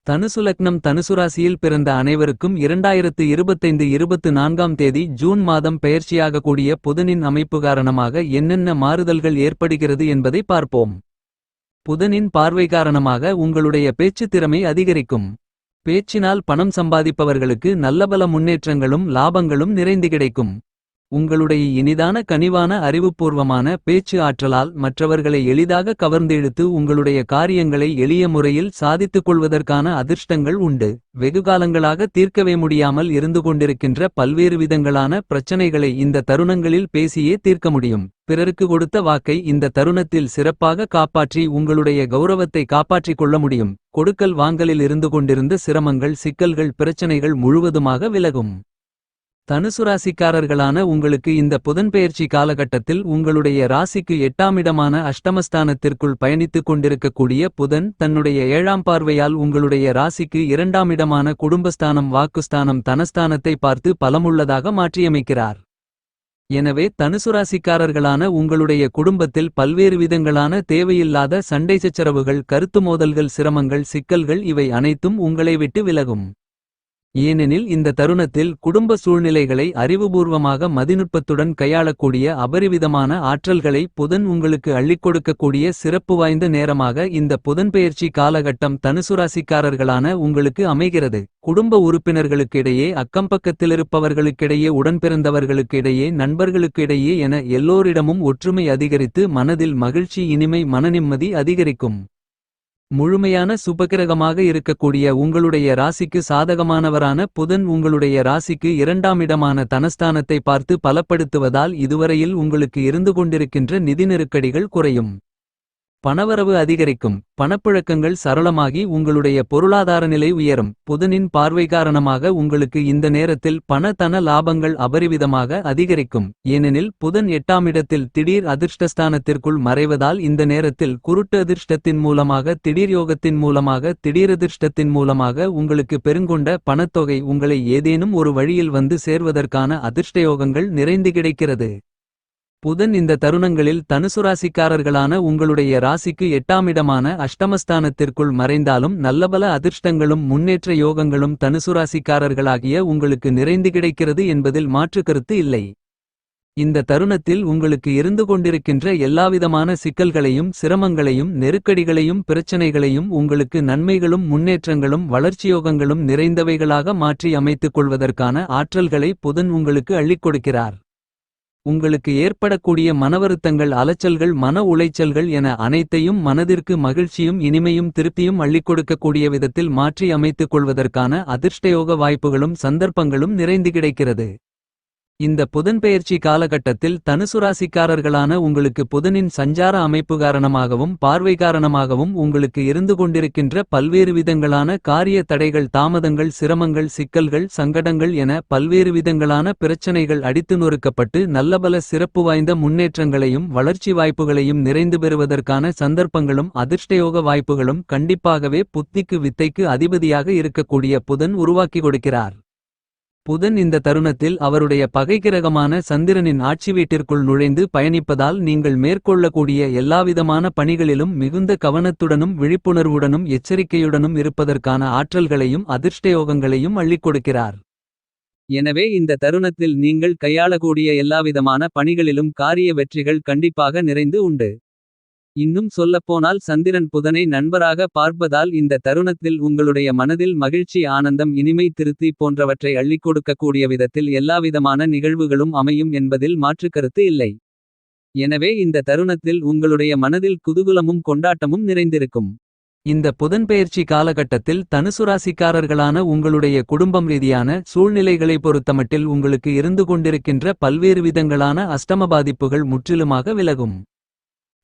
தனுசு லக்னம் தனுசு ராசியில் பிறந்த அனைவருக்கும் 2025 தேதி ஜூன் மாதம் பெயர்ச்சியாகக்கூடிய புதனின் அமைப்பு காரணமாக என்னென்ன மாறுதல்கள் ஏற்படுகிறது என்பதை பார்ப்போம். புதனின் பார்வை காரணமாக உங்களுடைய பேச்சு திறமை அதிகரிக்கும். பேச்சினால் பணம் சம்பாதிப்பவர்களுக்கு நல்லபல முன்னேற்றங்களும் லாபங்களும் நிறைந்து கிடைக்கும். உங்களுடைய இனிதான கனிவான அறிவுபூர்வமான பேச்சு ஆற்றலால் மற்றவர்களை எளிதாக கவர்ந்திழுத்து உங்களுடைய காரியங்களை எளிய முறையில் சாதித்துக் கொள்வதற்கான அதிர்ஷ்டங்கள் உண்டு. வெகுகாலங்களாக தீர்க்கவே முடியாமல் இருந்து கொண்டிருக்கின்ற பல்வேறு விதங்களான பிரச்சனைகளை இந்த தருணங்களில் பேசியே தீர்க்க முடியும். பிறருக்கு கொடுத்த வாக்கை இந்த தருணத்தில் சிறப்பாக காப்பாற்றி உங்களுடைய கௌரவத்தை காப்பாற்றிக் கொள்ள முடியும். கொடுக்கல் வாங்கலில் இருந்து கொண்டிருந்த சிரமங்கள் சிக்கல்கள் பிரச்சனைகள் முழுவதுமாக விலகும். தனுசு ராசிக்காரர்களான உங்களுக்கு இந்த புதன்பெயர்ச்சி காலகட்டத்தில் உங்களுடைய ராசிக்கு 8ஆம் இடமான அஷ்டமஸ்தானத்திற்குள் பயணித்துக் கொண்டிருக்கக்கூடிய புதன் தன்னுடைய 7ஆம் பார்வையால் உங்களுடைய ராசிக்கு 2ஆம் இடமான குடும்பஸ்தானம் வாக்குஸ்தானம் தனஸ்தானத்தை பார்த்து பலமுள்ளதாக மாற்றியமைக்கிறார். எனவே தனுசு ராசிக்காரர்களான உங்களுடைய குடும்பத்தில் பல்வேறு விதங்களான தேவையில்லாத சண்டை சச்சரவுகள் கருத்து மோதல்கள் சிரமங்கள் சிக்கல்கள் இவை அனைத்தும் உங்களை விட்டு விலகும். ஏனெனில் இந்த தருணத்தில் குடும்ப சூழ்நிலைகளை அறிவுபூர்வமாக மதிநுட்பத்துடன் கையாளக்கூடிய அபரிவிதமான ஆற்றல்களை புதன் உங்களுக்கு அள்ளிக் கொடுக்கக்கூடிய சிறப்பு வாய்ந்த நேரமாக இந்த புதன்பெயர்ச்சி காலகட்டம் தனுசு ராசிக்காரர்களான உங்களுக்கு அமைகிறது. குடும்ப உறுப்பினர்களுக்கிடையே அக்கம்பக்கத்திலிருப்பவர்களுக்கிடையே உடன்பிறந்தவர்களுக்கிடையே நண்பர்களுக்கிடையே என எல்லோரிடமும் ஒற்றுமை அதிகரித்து மனதில் மகிழ்ச்சி இனிமை மனநிம்மதி அதிகரிக்கும். முழுமையான சுபகிரகமாக இருக்கக்கூடிய உங்களுடைய ராசிக்கு சாதகமானவரான புதன் உங்களுடைய ராசிக்கு 2ஆம் இடமான தனஸ்தானத்தை பார்த்து பலப்படுத்துவதால் இதுவரையில் உங்களுக்கு இருந்து கொண்டிருக்கின்ற நிதி நெருக்கடிகள் குறையும். பணவரவு அதிகரிக்கும். பணப்புழக்கங்கள் சரளமாகி உங்களுடைய பொருளாதார நிலை உயரும். புதனின் பார்வை காரணமாக உங்களுக்கு இந்த நேரத்தில் பண தன லாபங்கள் அபரிவிதமாக அதிகரிக்கும். ஏனெனில் புதன் 8ஆம் இடத்தில் திடீர் அதிர்ஷ்டஸ்தானத்திற்குள் மறைவதால் இந்த நேரத்தில் குருட்டு அதிர்ஷ்டத்தின் மூலமாக திடீர் யோகத்தின் மூலமாக திடீரதிர்ஷ்டத்தின் மூலமாக உங்களுக்கு பெருங்கொண்ட பணத்தொகை உங்களை ஏதேனும் ஒரு வழியில் வந்து சேர்வதற்கான அதிர்ஷ்டயோகங்கள் நிறைந்து கிடைக்கிறது. புதன் இந்த தருணங்களில் தனுசு ராசிக்காரர்களான உங்களுடைய ராசிக்கு 8ஆம் இடமான அஷ்டமஸ்தானத்திற்குள் மறைந்தாலும் நல்லபல அதிர்ஷ்டங்களும் முன்னேற்ற யோகங்களும் தனுசு ராசிக்காரர்களாகிய உங்களுக்கு நிறைந்து கிடைக்கிறது என்பதில் மாற்று கருத்து இல்லை. இந்த தருணத்தில் உங்களுக்கு இருந்து கொண்டிருக்கின்ற எல்லாவிதமான சிக்கல்களையும் சிரமங்களையும் நெருக்கடிகளையும் பிரச்சனைகளையும் உங்களுக்கு நன்மைகளும் முன்னேற்றங்களும் வளர்ச்சியோகங்களும் நிறைந்தவைகளாக மாற்றி அமைத்துக் கொள்வதற்கான ஆற்றல்களை புதன் உங்களுக்கு அள்ளிக் கொடுக்கிறார். உங்களுக்கு ஏற்படக்கூடிய மனவருத்தங்கள் அலைச்சல்கள் மன உளைச்சல்கள் என அனைத்தையும் மனதிற்கு மகிழ்ச்சியும் இனிமையும் திருப்தியும் அள்ளிக் கொடுக்கக்கூடிய விதத்தில் மாற்றி அமைத்துக் கொள்வதற்கான அதிர்ஷ்டயோக வாய்ப்புகளும் சந்தர்ப்பங்களும் நிறைந்து கிடைக்கிறது. இந்த புதன்பெயர்ச்சி காலகட்டத்தில் தனுசு ராசிக்காரர்களான உங்களுக்கு புதனின் சஞ்சார அமைப்பு காரணமாகவும் பார்வை காரணமாகவும் உங்களுக்கு இருந்து கொண்டிருக்கின்ற பல்வேறு விதங்களான காரிய தடைகள் தாமதங்கள் சிரமங்கள் சிக்கல்கள் சங்கடங்கள் என பல்வேறு விதங்களான பிரச்சனைகள் அடித்து நொறுக்கப்பட்டு நல்லபல சிறப்பு வாய்ந்த முன்னேற்றங்களையும் வளர்ச்சி வாய்ப்புகளையும் நிறைந்து பெறுவதற்கான சந்தர்ப்பங்களும் அதிர்ஷ்டயோக வாய்ப்புகளும் கண்டிப்பாகவே புத்திக்கு வித்தைக்கு அதிபதியாக இருக்கக்கூடிய புதன் உருவாக்கி கொடுக்கிறார். புதன் இந்த தருணத்தில் அவருடைய பகைக்கிரகமான சந்திரனின் ஆட்சி வீட்டிற்குள் நுழைந்து பயணிப்பதால் நீங்கள் மேற்கொள்ளக்கூடிய எல்லாவிதமான பணிகளிலும் மிகுந்த கவனத்துடனும் விழிப்புணர்வுடனும் எச்சரிக்கையுடனும் இருப்பதற்கான ஆற்றல்களையும் அதிர்ஷ்டயோகங்களையும் அள்ளிக் கொடுக்கிறார். எனவே இந்த தருணத்தில் நீங்கள் கையாளக்கூடிய எல்லாவிதமான பணிகளிலும் காரிய வெற்றிகள் கண்டிப்பாக நிறைந்து உண்டு. இன்னும் சொல்லப்போனால் சந்திரன் புதனை நண்பராக பார்ப்பதால் இந்த தருணத்தில் உங்களுடைய மனதில் மகிழ்ச்சி ஆனந்தம் இனிமை திருப்தி போன்றவற்றை அள்ளிக் கொடுக்கக்கூடிய விதத்தில் எல்லாவிதமான நிகழ்வுகளும் அமையும் என்பதில் மாற்று கருத்து இல்லை. எனவே இந்த தருணத்தில் உங்களுடைய மனதில் குதூகலமும் கொண்டாட்டமும் நிறைந்திருக்கும். இந்த புதன்பெயர்ச்சி காலகட்டத்தில் தனுசு ராசிக்காரர்களான உங்களுடைய குடும்பம் ரீதியான சூழ்நிலைகளை பொறுத்தமட்டில் உங்களுக்கு இருந்து கொண்டிருக்கின்ற பல்வேறு விதங்களான அஷ்டம பாதிப்புகள் முற்றிலுமாக விலகும்.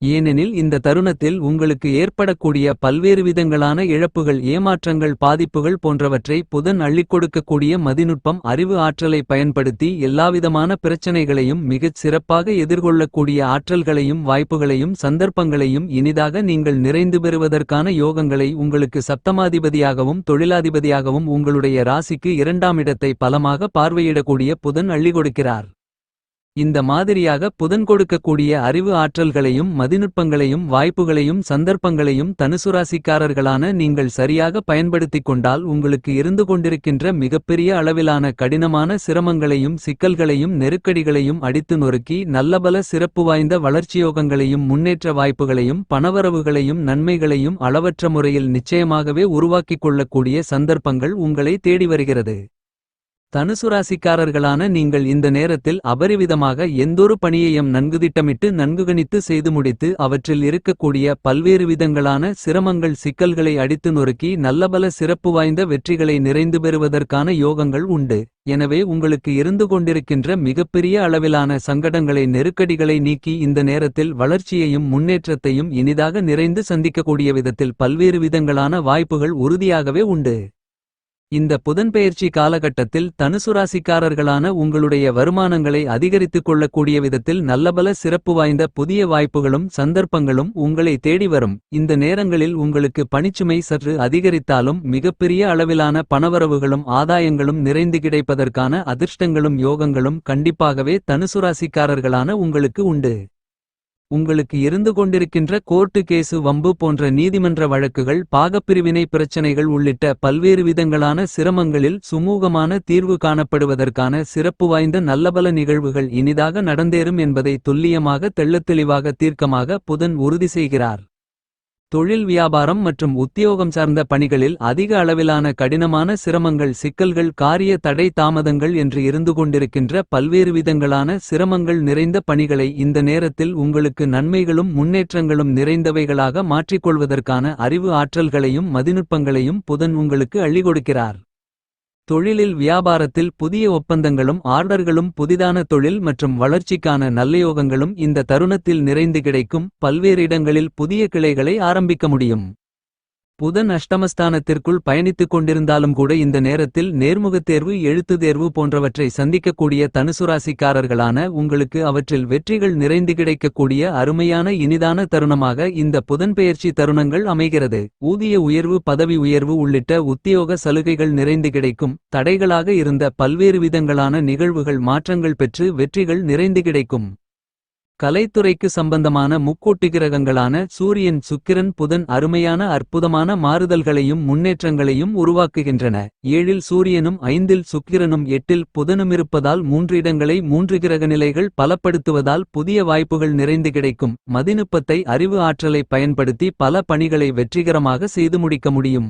ஏனெனில் இந்த தருணத்தில் உங்களுக்கு ஏற்படக்கூடிய பல்வேறு விதங்களான இழப்புகள் ஏமாற்றங்கள் பாதிப்புகள் போன்றவற்றை புதன் அள்ளிக் கொடுக்கக்கூடிய மதிநுட்பம் அறிவு ஆற்றலை பயன்படுத்தி எல்லாவிதமான பிரச்சனைகளையும் மிகச் சிறப்பாக எதிர்கொள்ளக்கூடிய ஆற்றல்களையும் வாய்ப்புகளையும் சந்தர்ப்பங்களையும் இனிதாக நீங்கள் நிறைந்து பெறுவதற்கான யோகங்களை உங்களுக்கு சப்தமாதிபதியாகவும் தொழிலாதிபதியாகவும் உங்களுடைய ராசிக்கு 2ஆம் இடத்தை பலமாக பார்வையிடக்கூடிய புதன் அள்ளிக் கொடுக்கிறார். இந்த மாதிரியாக புதன் கொடுக்கக்கூடிய அறிவு ஆற்றல்களையும் மதிநுட்பங்களையும் வாய்ப்புகளையும் சந்தர்ப்பங்களையும் தனுசுராசிக்காரர்களான நீங்கள் சரியாக பயன்படுத்திக் கொண்டால் உங்களுக்கு இருந்து கொண்டிருக்கின்ற மிகப்பெரிய அளவிலான கடினமான சிரமங்களையும் சிக்கல்களையும் நெருக்கடிகளையும் அடித்து நொறுக்கி நல்லபல சிறப்பு வாய்ந்த வளர்ச்சியோகங்களையும் முன்னேற்ற வாய்ப்புகளையும் பணவரவுகளையும் நன்மைகளையும் அளவற்ற முறையில் நிச்சயமாகவே உருவாக்கிக் கொள்ளக்கூடிய சந்தர்ப்பங்கள் உங்களை தேடி வருகிறது. தனுசுராசிக்காரர்களான நீங்கள் இந்த நேரத்தில் அபரிவிதமாக எந்தொரு பணியையும் நன்கு திட்டமிட்டு நன்கு கணித்து செய்து முடித்து அவற்றில் இருக்கக்கூடிய பல்வேறு விதங்களான சிரமங்கள் சிக்கல்களை அடித்து நொறுக்கி நல்லபல சிறப்பு வாய்ந்த வெற்றிகளை நிறைந்து பெறுவதற்கான யோகங்கள் உண்டு. எனவே உங்களுக்கு இருந்து கொண்டிருக்கின்ற மிகப்பெரிய அளவிலான சங்கடங்களை நெருக்கடிகளை நீக்கி இந்த நேரத்தில் வளர்ச்சியையும் முன்னேற்றத்தையும் இனிதாக நிறைந்து சந்திக்கக்கூடிய விதத்தில் பல்வேறு விதங்களான வாய்ப்புகள் உறுதியாகவே உண்டு. இந்த புதன்பெயர்ச்சி காலகட்டத்தில் தனுசுராசிக்காரர்களான உங்களுடைய வருமானங்களை அதிகரித்துக் கொள்ளக்கூடிய விதத்தில் நல்லபல சிறப்பு வாய்ந்த புதிய வாய்ப்புகளும் சந்தர்ப்பங்களும் உங்களை தேடி வரும். இந்த நேரங்களில் உங்களுக்கு பணிச்சுமை சற்று அதிகரித்தாலும் மிகப்பெரிய அளவிலான பணவரவுகளும் ஆதாயங்களும் நிறைந்து கிடைப்பதற்கான அதிர்ஷ்டங்களும் யோகங்களும் கண்டிப்பாகவே தனுசுராசிக்காரர்களான உங்களுக்கு உண்டு. உங்களுக்கு இருந்து கொண்டிருக்கின்ற கோர்ட்டு கேசு வம்பு போன்ற நீதிமன்ற வழக்குகள் பாகப்பிரிவினை பிரச்சனைகள் உள்ளிட்ட பல்வேறு விதங்களான சிரமங்களில் சுமூகமான தீர்வு காணப்படுவதற்கான சிறப்பு வாய்ந்த நல்லபல நிகழ்வுகள் இனிதாக நடந்தேறும் என்பதை துல்லியமாக தெள்ளத்தெளிவாக தீர்க்கமாக புதன் உறுதி செய்கிறார். தொழில் வியாபாரம் மற்றும் உத்தியோகம் சார்ந்த பணிகளில் அதிக அளவிலான கடினமான சிரமங்கள் சிக்கல்கள் காரிய தடை தாமதங்கள் என்று இருந்து கொண்டிருக்கின்ற பல்வேறு விதங்களான சிரமங்கள் நிறைந்த பணிகளை இந்த நேரத்தில் உங்களுக்கு நன்மைகளும் முன்னேற்றங்களும் நிறைந்தவைகளாக மாற்றிக்கொள்வதற்கான அறிவு ஆற்றல்களையும் மதிநுட்பங்களையும் புதன் உங்களுக்கு அள்ளிக் கொடுக்கிறார். தொழிலில் வியாபாரத்தில் புதிய ஒப்பந்தங்களும் ஆர்டர்களும் புதிதான தொழில் மற்றும் வளர்ச்சிக்கான நல்லயோகங்களும் இந்த தருணத்தில் நிறைந்து கிடைக்கும். பல்வேறு இடங்களில் புதிய கிளைகளை ஆரம்பிக்க முடியும். புதன் அஷ்டமஸ்தானத்திற்குள் பயணித்துக் கொண்டிருந்தாலும் கூட இந்த நேரத்தில் நேர்முகத் தேர்வு எழுத்துத் தேர்வு போன்றவற்றை சந்திக்கக்கூடிய தனுசுராசிக்காரர்களான உங்களுக்கு அவற்றில் வெற்றிகள் நிறைந்து கிடைக்கக்கூடிய அருமையான இனிதான தருணமாக இந்த புதன்பெயர்ச்சி தருணங்கள் அமைகிறது. ஊதிய உயர்வு பதவி உயர்வு உள்ளிட்ட உத்தியோக சலுகைகள் நிறைந்து கிடைக்கும். தடைகளாக இருந்த பல்வேறு விதங்களான நிகழ்வுகள் மாற்றங்கள் பெற்று வெற்றிகள் நிறைந்து கிடைக்கும். கலைத்துறைக்கு சம்பந்தமான முக்கோட்டி கிரகங்களான சூரியன் சுக்கிரன் புதன் அருமையான அற்புதமான மாறுதல்களையும் முன்னேற்றங்களையும் உருவாக்குகின்றன. 7இல் சூரியனும் 5இல் சுக்கிரனும் 8இல் புதனுமிருப்பதால் 3 இடங்களை 3 கிரக நிலைகள் பலப்படுத்துவதால் புதிய வாய்ப்புகள் நிறைந்து கிடைக்கும். மதிநுட்பத்தை அறிவு ஆற்றலை பயன்படுத்தி பல பணிகளை வெற்றிகரமாக செய்து முடிக்க முடியும்.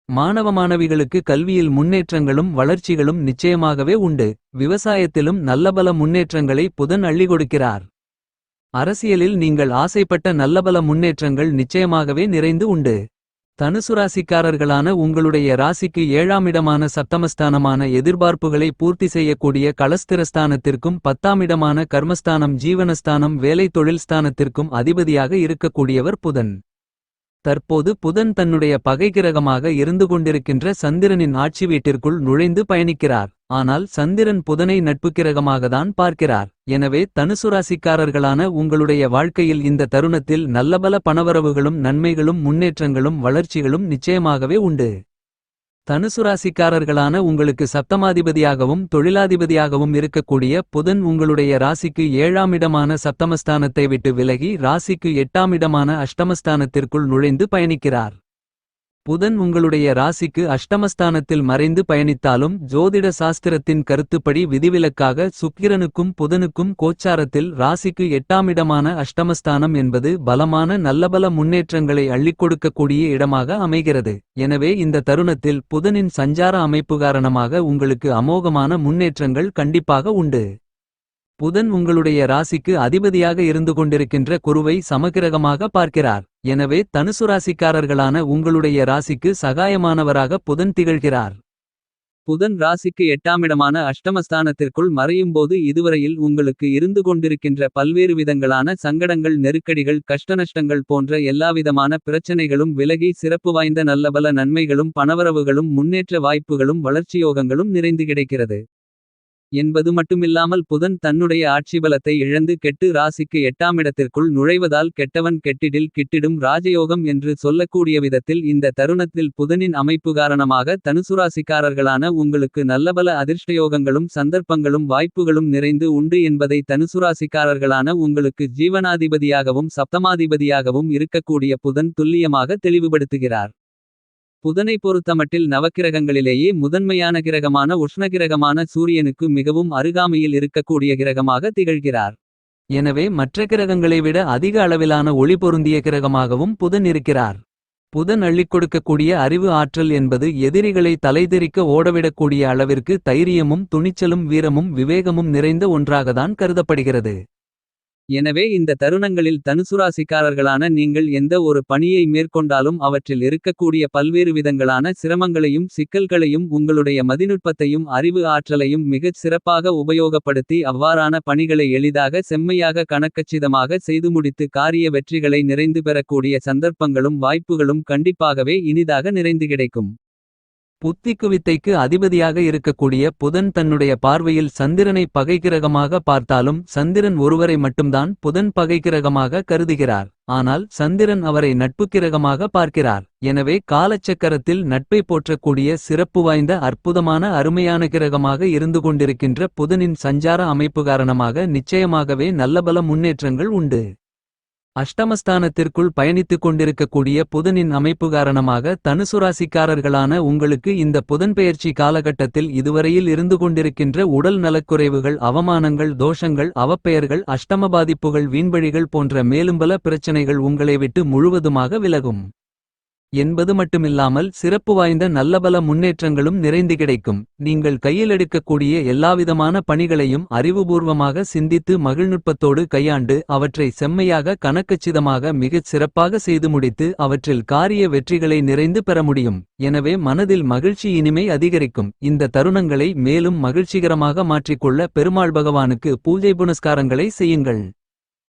மாணவ மாணவிகளுக்கு கல்வியில் முன்னேற்றங்களும் வளர்ச்சிகளும் நிச்சயமாகவே உண்டு. விவசாயத்திலும் நல்லபல முன்னேற்றங்களை புதன் அள்ளிக் கொடுக்கிறார். அரசியலில் நீங்கள் ஆசைப்பட்ட நல்லபல முன்னேற்றங்கள் நிச்சயமாகவே நிறைந்து உண்டு. தனுசுராசிக்காரர்களான உங்களுடைய ராசிக்கு 7ஆம் இடமான சப்தமஸ்தானமான எதிர்பார்ப்புகளை பூர்த்தி செய்யக்கூடிய களஸ்திரஸ்தானத்திற்கும் 10ஆம் இடமான கர்மஸ்தானம் ஜீவனஸ்தானம் வேலை தொழில் ஸ்தானத்திற்கும் அதிபதியாக இருக்கக்கூடியவர் புதன். தற்போது புதன் தன்னுடைய பகை கிரகமாக இருந்து கொண்டிருக்கின்ற சந்திரனின் ஆட்சி வீட்டிற்குள் நுழைந்து பயணிக்கிறார். ஆனால் சந்திரன் புதனை நட்பு கிரகமாகத்தான் பார்க்கிறார். எனவே தனுசுராசிக்காரர்களான உங்களுடைய வாழ்க்கையில் இந்த தருணத்தில் நல்லபல பணவரவுகளும் நன்மைகளும் முன்னேற்றங்களும் வளர்ச்சிகளும் நிச்சயமாகவே உண்டு. தனுசுராசிக்காரர்களான உங்களுக்கு சப்தமாதிபதியாகவும் தொழிலாதிபதியாகவும் இருக்கக்கூடிய புதன் உங்களுடைய ராசிக்கு 7ஆம் இடமான சப்தமஸ்தானத்தை விட்டு விலகி ராசிக்கு 8ஆம் இடமான அஷ்டமஸ்தானத்திற்குள் நுழைந்து பயணிக்கிறார். புதன் உங்களுடைய ராசிக்கு அஷ்டமஸ்தானத்தில் மறைந்து பயணித்தாலும் ஜோதிட சாஸ்திரத்தின் கருத்துப்படி விதிவிலக்காக சுக்கிரனுக்கும் புதனுக்கும் கோச்சாரத்தில் ராசிக்கு 8ஆம் இடமான அஷ்டமஸ்தானம் என்பது பலமான நல்லபல முன்னேற்றங்களை அள்ளிக் கொடுக்கக்கூடிய இடமாக அமைகிறது. எனவே இந்த தருணத்தில் புதனின் சஞ்சார அமைப்பு காரணமாக உங்களுக்கு அமோகமான முன்னேற்றங்கள் கண்டிப்பாக உண்டு. புதன் உங்களுடைய ராசிக்கு அதிபதியாக இருந்து கொண்டிருக்கின்ற குருவை சமகிரகமாக பார்க்கிறார். எனவே தனுசுராசிக்காரர்களான உங்களுடைய ராசிக்கு சகாயமானவராக புதன் திகழ்கிறார். புதன் ராசிக்கு 8ஆம் இடமான அஷ்டமஸ்தானத்திற்குள் மறையும்போது இதுவரையில் உங்களுக்கு இருந்து கொண்டிருக்கின்ற பல்வேறு விதங்களான சங்கடங்கள் நெருக்கடிகள் கஷ்டநஷ்டங்கள் போன்ற எல்லாவிதமான பிரச்சனைகளும் விலகி சிறப்பு வாய்ந்த நல்லபல நன்மைகளும் பணவரவுகளும் முன்னேற்ற வாய்ப்புகளும் வளர்ச்சியோகங்களும் நிறைந்து கிடைக்கிறது. என்பது மட்டுமில்லாமல் புதன் தன்னுடைய ஆட்சிபலத்தை இழந்து கெட்டு ராசிக்கு 8ஆம் இடத்திற்குள் நுழைவதால் கெட்டவன் கெட்டிடில் கிட்டிடும் ராஜயோகம் என்று சொல்லக்கூடிய விதத்தில் இந்த தருணத்தில் புதனின் அமைப்பு காரணமாக தனுசுராசிக்காரர்களான உங்களுக்கு நல்லபல அதிர்ஷ்டயோகங்களும் சந்தர்ப்பங்களும் வாய்ப்புகளும் நிறைந்து உண்டு என்பதை தனுசுராசிக்காரர்களான உங்களுக்கு ஜீவனாதிபதியாகவும் சப்தமாதிபதியாகவும் இருக்கக்கூடிய புதன் துல்லியமாக தெளிவுபடுத்துகிறார். புதனை பொறுத்தமட்டில் நவக்கிரகங்களிலேயே முதன்மையான கிரகமான உஷ்ணகிரகமான சூரியனுக்கு மிகவும் அருகாமையில் இருக்கக்கூடிய கிரகமாக திகழ்கிறார். எனவே மற்ற கிரகங்களை விட அதிக அளவிலான ஒளி பொருந்திய கிரகமாகவும் புதன் இருக்கிறார். புதன் அள்ளிக் கொடுக்கக்கூடிய அறிவு ஆற்றல் என்பது எதிரிகளை தலைதெறிக்க ஓடவிடக்கூடிய அளவிற்கு தைரியமும் துணிச்சலும் வீரமும் விவேகமும் நிறைந்த ஒன்றாகத்தான் கருதப்படுகிறது. எனவே இந்த தருணங்களில் தனுசுராசிக்காரர்களான நீங்கள் எந்த ஒரு பணியை மேற்கொண்டாலும் அவற்றில் இருக்கக்கூடிய பல்வேறு விதங்களான சிரமங்களையும் சிக்கல்களையும் உங்களுடைய மதிநுட்பத்தையும் அறிவு ஆற்றலையும் மிகச் சிறப்பாக உபயோகப்படுத்தி அவ்வாறான பணிகளை எளிதாக செம்மையாக கணக்கச்சிதமாக செய்து முடித்து காரிய வெற்றிகளை நிறைந்து பெறக்கூடிய சந்தர்ப்பங்களும் வாய்ப்புகளும் கண்டிப்பாகவே இனிதாக நிறைந்து கிடைக்கும். புத்திக்குவித்தைக்கு அதிபதியாக இருக்கக்கூடிய புதன் தன்னுடைய பார்வையில் சந்திரனை பகைக்கிரகமாக பார்த்தாலும் சந்திரன் ஒருவரை மட்டும்தான் புதன் பகைக்கிரகமாக கருதுகிறார். ஆனால் சந்திரன் அவரை நட்புக்கிரகமாக பார்க்கிறார். எனவே காலச்சக்கரத்தில் நட்பை போற்றக்கூடிய சிறப்பு வாய்ந்த அற்புதமான அருமையான கிரகமாக இருந்து கொண்டிருக்கின்ற புதனின் சஞ்சார அமைப்பு காரணமாக நிச்சயமாகவே நல்லபல முன்னேற்றங்கள் உண்டு. அஷ்டமஸ்தானத்திற்குள் பயணித்துக் கொண்டிருக்கக்கூடிய புதனின் அமைப்பு காரணமாக தனுசுராசிக்காரர்களான உங்களுக்கு இந்த புதன்பெயர்ச்சி காலகட்டத்தில் இதுவரையில் இருந்து கொண்டிருக்கின்ற உடல் நலக்குறைவுகள் அவமானங்கள் தோஷங்கள் அவப்பெயர்கள் அஷ்டம பாதிப்புகள் வீண்வழிகள் போன்ற மேலும்பல பிரச்சனைகள் உங்களை விட்டு முழுவதுமாக விலகும் என்பது மட்டுமில்லாமல் சிறப்பு வாய்ந்த நல்லபல முன்னேற்றங்களும் நிறைந்து கிடைக்கும். நீங்கள் கையிலெடுக்கக்கூடிய எல்லாவிதமான பணிகளையும் அறிவுபூர்வமாக சிந்தித்து மகிழ்நுட்பத்தோடு கையாண்டு அவற்றை செம்மையாக கணக்கச்சிதமாக மிகச் சிறப்பாக செய்து முடித்து அவற்றில் காரிய வெற்றிகளை நிறைந்து பெற முடியும். எனவே மனதில் மகிழ்ச்சி இனிமை அதிகரிக்கும். இந்த தருணங்களை மேலும் மகிழ்ச்சிகரமாக மாற்றிக்கொள்ள பெருமாள் பகவானுக்கு பூஜை புனஸ்காரங்களை செய்யுங்கள்.